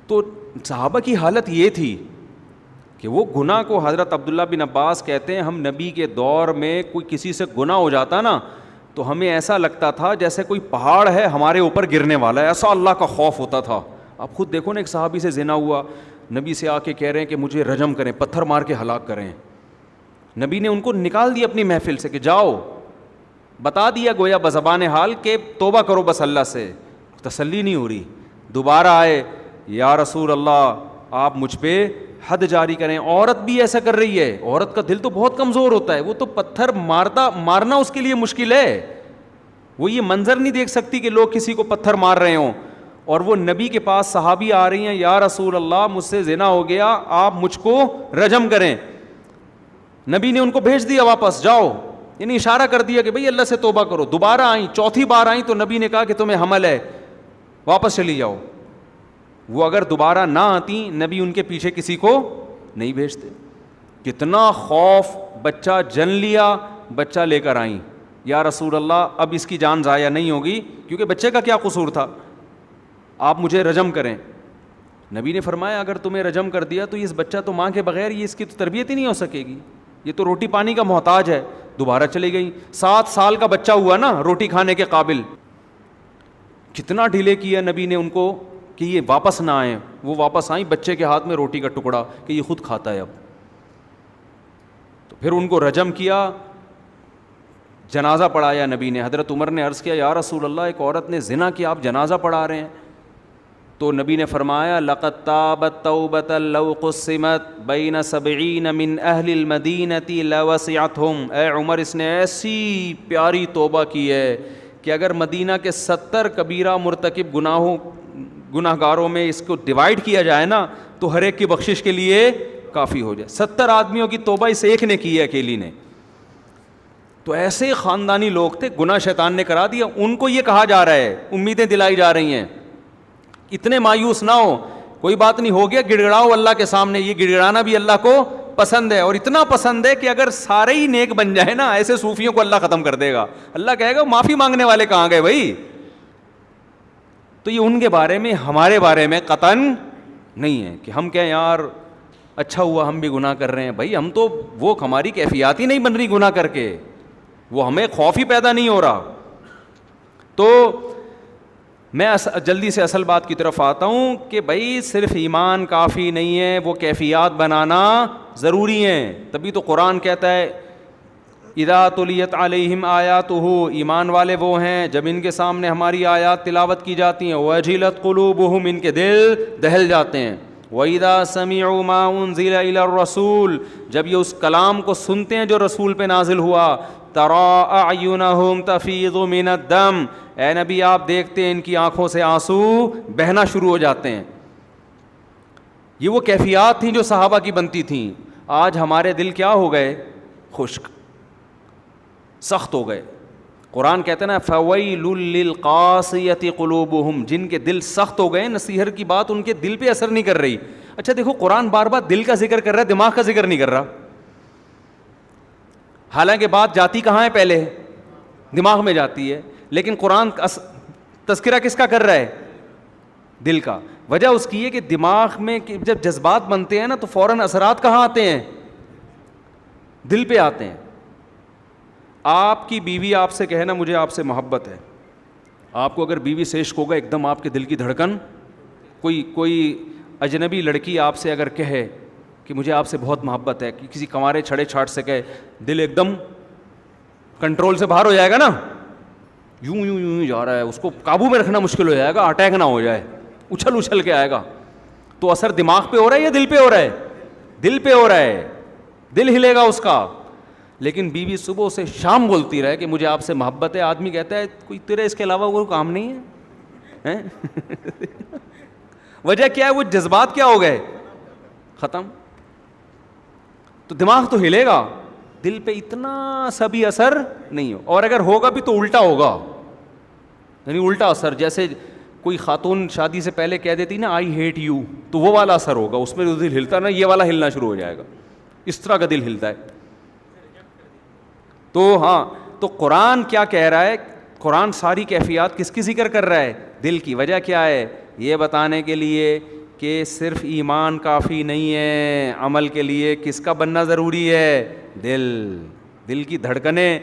تو صحابہ کی حالت یہ تھی کہ وہ گناہ کو, حضرت عبداللہ بن عباس کہتے ہیں ہم نبی کے دور میں کوئی کسی سے گناہ ہو جاتا نا تو ہمیں ایسا لگتا تھا جیسے کوئی پہاڑ ہے ہمارے اوپر گرنے والا ہے, ایسا اللہ کا خوف ہوتا تھا. آپ خود دیکھو نا, ایک صحابی سے زنا ہوا, نبی سے آ کے کہہ رہے ہیں کہ مجھے رجم کریں, پتھر مار کے ہلاک کریں. نبی نے ان کو نکال دیا اپنی محفل سے کہ جاؤ, بتا دیا گویا بزبان حال کہ توبہ کرو بس اللہ سے. تسلی نہیں ہو رھی, دوبارہ آئے, یا رسول اللہ آپ مجھ پہ حد جاری کریں. عورت بھی ایسا کر رہی ہے, عورت کا دل تو بہت کمزور ہوتا ہے, وہ تو پتھر مارنا اس کے لیے مشکل ہے, وہ یہ منظر نہیں دیکھ سکتی کہ لوگ کسی کو پتھر مار رہے ہوں. اور وہ نبی کے پاس صحابی آ رہی ہیں, یا رسول اللہ مجھ سے زنا ہو گیا, آپ مجھ کو رجم کریں. نبی نے ان کو بھیج دیا واپس, جاؤ, یعنی اشارہ کر دیا کہ بھئی اللہ سے توبہ کرو. دوبارہ آئیں, چوتھی بار آئیں تو نبی نے کہا کہ تمہیں حمل ہے, واپس چلی جاؤ. وہ اگر دوبارہ نہ آتی نبی ان کے پیچھے کسی کو نہیں بھیجتے. کتنا خوف, بچہ جن لیا, بچہ لے کر آئیں, یا رسول اللہ اب اس کی جان ضائع نہیں ہوگی کیونکہ بچے کا کیا قصور تھا, آپ مجھے رجم کریں. نبی نے فرمایا اگر تمہیں رجم کر دیا تو اس بچہ تو ماں کے بغیر یہ اس کی تو تربیت ہی نہیں ہو سکے گی, یہ تو روٹی پانی کا محتاج ہے. دوبارہ چلی گئی, 7 سال کا بچہ ہوا نا روٹی کھانے کے قابل. کتنا ڈیلے کیا نبی نے ان کو کہ یہ واپس نہ آئیں. وہ واپس آئیں, بچے کے ہاتھ میں روٹی کا ٹکڑا کہ یہ خود کھاتا ہے اب. تو پھر ان کو رجم کیا, جنازہ پڑھایا نبی نے. حضرت عمر نے عرض کیا یا رسول اللہ ایک عورت نے زنا کیا, آپ جنازہ پڑھا رہے ہیں. تو نبی نے فرمایا لقد تابت توبۃ لو قسمت بین 70 من اہل المدینۃ لوسعتهم. اے عمر اس نے ایسی پیاری توبہ کی ہے کہ اگر مدینہ کے 70 کبیرہ مرتکب گناہ گاروں میں اس کو ڈیوائڈ کیا جائے نا تو ہر ایک کی بخشش کے لیے کافی ہو جائے. 70 آدمیوں کی توبہ اس ایک نے کی ہے, اکیلی نے. تو ایسے خاندانی لوگ تھے, گناہ شیطان نے کرا دیا. ان کو یہ کہا جا رہا ہے, امیدیں دلائی جا رہی ہیں, اتنے مایوس نہ ہو, کوئی بات نہیں, ہو گیا, گڑ گڑاؤ اللہ کے سامنے. یہ گڑ گڑانا بھی اللہ کو پسند ہے, اور اتنا پسند ہے کہ اگر سارے ہی نیک بن جائے نا, ایسے صوفیوں کو اللہ ختم کر دے گا. اللہ کہے گا معافی مانگنے والے کہاں گئے بھائی. تو یہ ان کے بارے میں, ہمارے بارے میں قطعاً نہیں ہے کہ ہم کہیں یار اچھا ہوا ہم بھی گناہ کر رہے ہیں. بھائی ہم تو, وہ ہماری کیفیات ہی نہیں بن رہی گناہ کر کے, وہ ہمیں خوف ہی پیدا نہیں ہو رہا. تو میں جلدی سے اصل بات کی طرف آتا ہوں کہ بھائی صرف ایمان کافی نہیں ہے, وہ کیفیات بنانا ضروری ہیں. تبھی تو قرآن کہتا ہے اذا تلیت علیہم آیاتہ, ایمان والے وہ ہیں جب ان کے سامنے ہماری آیات تلاوت کی جاتی ہیں, وجلت قلوبہم, ان کے دل دہل جاتے ہیں. وَإِذَا سَمِعُوا مَا أُنزِلَ إِلَى الرَّسُولِ, جب یہ اس کلام کو سنتے ہیں جو رسول پہ نازل ہوا. تَرَىٰ أَعْيُنَهُمْ تَفِيضُ مِنَ الدَّمْ, اے نبی آپ دیکھتے ہیں ان کی آنکھوں سے آنسو بہنا شروع ہو جاتے ہیں. یہ وہ کیفیات تھیں جو صحابہ کی بنتی تھیں. آج ہمارے دل کیا ہو گئے, خشک, سخت ہو گئے. قرآن کہتے ہیں نا فَوَيْلٌ لِّلْقَاسِيَةِ قُلُوبُهُمْ, جن کے دل سخت ہو گئے, نصیحت کی بات ان کے دل پہ اثر نہیں کر رہی. اچھا دیکھو قرآن بار بار دل کا ذکر کر رہا ہے, دماغ کا ذکر نہیں کر رہا. حالانکہ بات جاتی کہاں ہے, پہلے دماغ میں جاتی ہے, لیکن قرآن تذکرہ کس کا کر رہا ہے, دل کا. وجہ اس کی ہے کہ دماغ میں جب جذبات بنتے ہیں نا تو فوراً اثرات کہاں آتے ہیں, دل پہ آتے ہیں. آپ کی بیوی آپ سے کہے نا مجھے آپ سے محبت ہے, آپ کو اگر بیوی سے عشق ہوگا ایک دم آپ کے دل کی دھڑکن, کوئی اجنبی لڑکی آپ سے اگر کہے کہ مجھے آپ سے بہت محبت ہے, کسی کنوارے چھڑے چھاٹ سے کہے, دل ایک دم کنٹرول سے باہر ہو جائے گا نا, یوں یوں یوں جا رہا ہے, اس کو قابو میں رکھنا مشکل ہو جائے گا, اٹیک نہ ہو جائے, اچھل اچھل کے آئے گا. تو اثر دماغ پہ ہو رہا ہے یا دل پہ ہو رہا ہے, دل پہ ہو رہا ہے, دل ہلے گا اس کا. لیکن بیوی صبح سے شام بولتی رہے کہ مجھے آپ سے محبت ہے, آدمی کہتا ہے کوئی تیرے اس کے علاوہ کوئی کام نہیں ہے. وجہ کیا ہے, وہ جذبات کیا ہو گئے, ختم. تو دماغ تو ہلے گا, دل پہ اتنا سا بھی اثر نہیں ہو, اور اگر ہوگا بھی تو الٹا ہوگا, یعنی الٹا اثر. جیسے کوئی خاتون شادی سے پہلے کہہ دیتی نا آئی ہیٹ یو, تو وہ والا اثر ہوگا, اس میں جو دل ہلتا نا یہ والا ہلنا شروع ہو جائے گا, اس طرح کا دل ہلتا ہے. تو ہاں, تو قرآن کیا کہہ رہا ہے, قرآن ساری کیفیات کس کی ذکر کر رہا ہے, دل کی. وجہ کیا ہے, یہ بتانے کے لیے کہ صرف ایمان کافی نہیں ہے، عمل کے لیے کس کا بننا ضروری ہے؟ دل کی دھڑکنیں،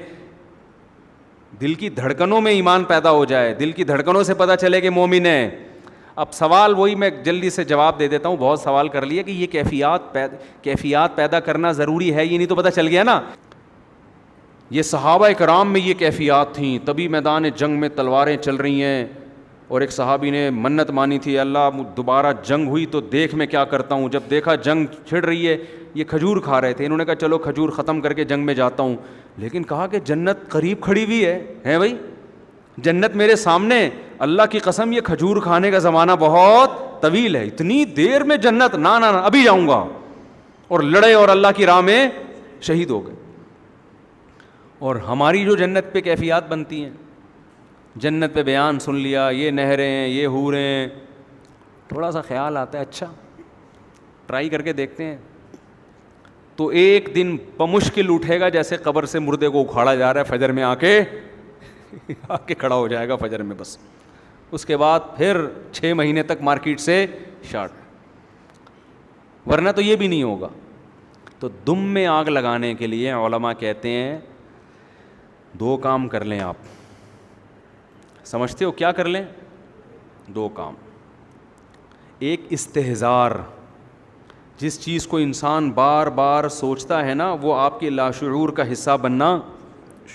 دل کی دھڑکنوں میں ایمان پیدا ہو جائے، دل کی دھڑکنوں سے پتہ چلے کہ مومن ہے۔ اب سوال وہی میں جلدی سے جواب دے دیتا ہوں، بہت سوال کر لیے کہ یہ کیفیات پیدا کرنا ضروری ہے، یہ نہیں تو پتہ چل گیا نا۔ یہ صحابہ کرام میں یہ کیفیات تھیں، تبھی میدان جنگ میں تلواریں چل رہی ہیں، اور ایک صحابی نے منت مانی تھی، اللہ دوبارہ جنگ ہوئی تو دیکھ میں کیا کرتا ہوں۔ جب دیکھا جنگ چھڑ رہی ہے، یہ کھجور کھا رہے تھے، انہوں نے کہا چلو کھجور ختم کر کے جنگ میں جاتا ہوں، لیکن کہا کہ جنت قریب کھڑی ہوئی ہے بھائی، جنت میرے سامنے، اللہ کی قسم یہ کھجور کھانے کا زمانہ بہت طویل ہے، اتنی دیر میں جنت، نہ ابھی جاؤں گا، اور لڑے اور اللہ کی راہ میں شہید ہو گئے۔ اور ہماری جو جنت پہ کیفیات بنتی ہیں، جنت پہ بیان سن لیا، یہ نہریں، یہ حوریں، تھوڑا سا خیال آتا ہے اچھا ٹرائی کر کے دیکھتے ہیں، تو ایک دن بمشکل اٹھے گا جیسے قبر سے مردے کو اکھاڑا جا رہا ہے، فجر میں آ کے کھڑا ہو جائے گا فجر میں، بس اس کے بعد پھر 6 مہینے تک مارکیٹ سے شارٹ، ورنہ تو یہ بھی نہیں ہوگا۔ تو دم میں آگ لگانے کے لیے علماء کہتے ہیں 2 کام کر لیں آپ، سمجھتے ہو کیا کر لیں؟ 2 کام۔ ایک استحضار، جس چیز کو انسان بار بار سوچتا ہے نا، وہ آپ کے لاشعور کا حصہ بننا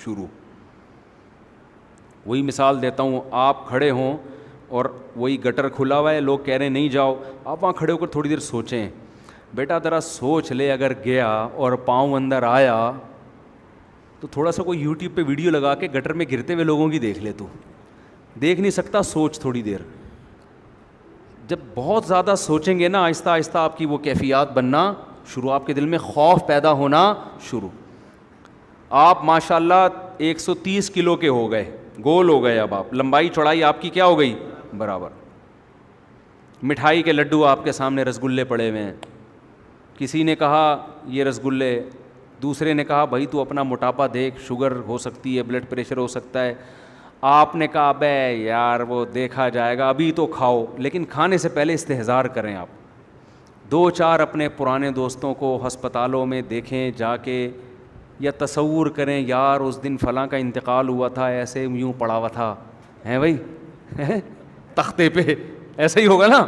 شروع۔ وہی مثال دیتا ہوں، آپ کھڑے ہوں اور وہی گٹر کھلا ہوا ہے، لوگ کہہ رہے ہیں نہیں جاؤ، آپ وہاں کھڑے ہو کر تھوڑی دیر سوچیں، بیٹا ذرا سوچ لے، اگر گیا اور پاؤں اندر آیا تو تھوڑا سا کوئی یوٹیوب پہ ویڈیو لگا کے گٹر میں گرتے ہوئے لوگوں کی دیکھ لے، تو دیکھ نہیں سکتا، سوچ تھوڑی دیر۔ جب بہت زیادہ سوچیں گے نا، آہستہ آہستہ آپ کی وہ کیفیات بننا شروع، آپ کے دل میں خوف پیدا ہونا شروع۔ آپ ماشاءاللہ 130 کلو کے ہو گئے، گول ہو گئے، اب آپ لمبائی چوڑائی آپ کی کیا ہو گئی؟ برابر۔ مٹھائی کے لڈو آپ کے سامنے رسگلے پڑے ہوئے ہیں، کسی نے کہا یہ رسگلے، دوسرے نے کہا بھائی تو اپنا موٹاپا دیکھ، شوگر ہو سکتی ہے، بلڈ پریشر ہو سکتا ہے، آپ نے کہا بے یار وہ دیکھا جائے گا، ابھی تو کھاؤ، لیکن کھانے سے پہلے استحضار کریں آپ۔ 2-4 اپنے پرانے دوستوں کو ہسپتالوں میں دیکھیں جا کے، یا تصور کریں یار اس دن فلاں کا انتقال ہوا تھا، ایسے یوں پڑا ہوا تھا، ہیں بھائی تختے پہ، ایسے ہی ہوگا نا،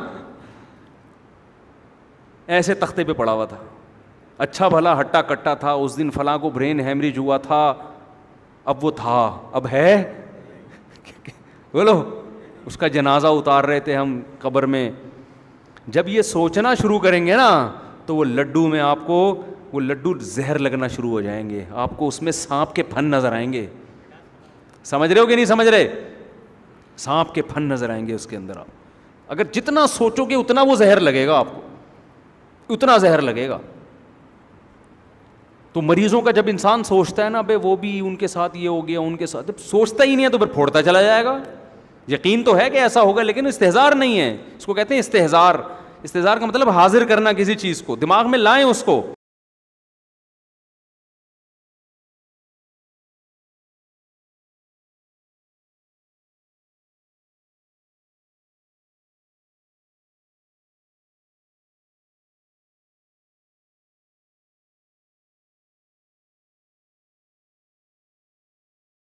ایسے تختے پہ پڑا ہوا تھا، اچھا بھلا ہٹا کٹا تھا، اس دن فلاں کو برین ہیمریج ہوا تھا، اب وہ تھا، اب ہے، بولو اس کا جنازہ اتار رہے تھے ہم قبر میں۔ جب یہ سوچنا شروع کریں گے نا، تو وہ لڈو میں آپ کو وہ لڈو زہر لگنا شروع ہو جائیں گے، آپ کو اس میں سانپ کے پھن نظر آئیں گے، سمجھ رہے ہو کہ نہیں سمجھ رہے؟ سانپ کے پھن نظر آئیں گے اس کے اندر، آپ اگر جتنا سوچو گے اتنا وہ زہر لگے گا، آپ کو اتنا زہر لگے گا۔ تو مریضوں کا جب انسان سوچتا ہے نا، بھائی وہ بھی ان کے ساتھ یہ ہو گیا، ان کے ساتھ، جب سوچتا ہی نہیں ہے تو پھر پھوڑتا چلا جائے گا، یقین تو ہے کہ ایسا ہوگا لیکن استحضار نہیں ہے، اس کو کہتے ہیں استحضار۔ استحضار کا مطلب حاضر کرنا کسی چیز کو، دماغ میں لائیں اس کو۔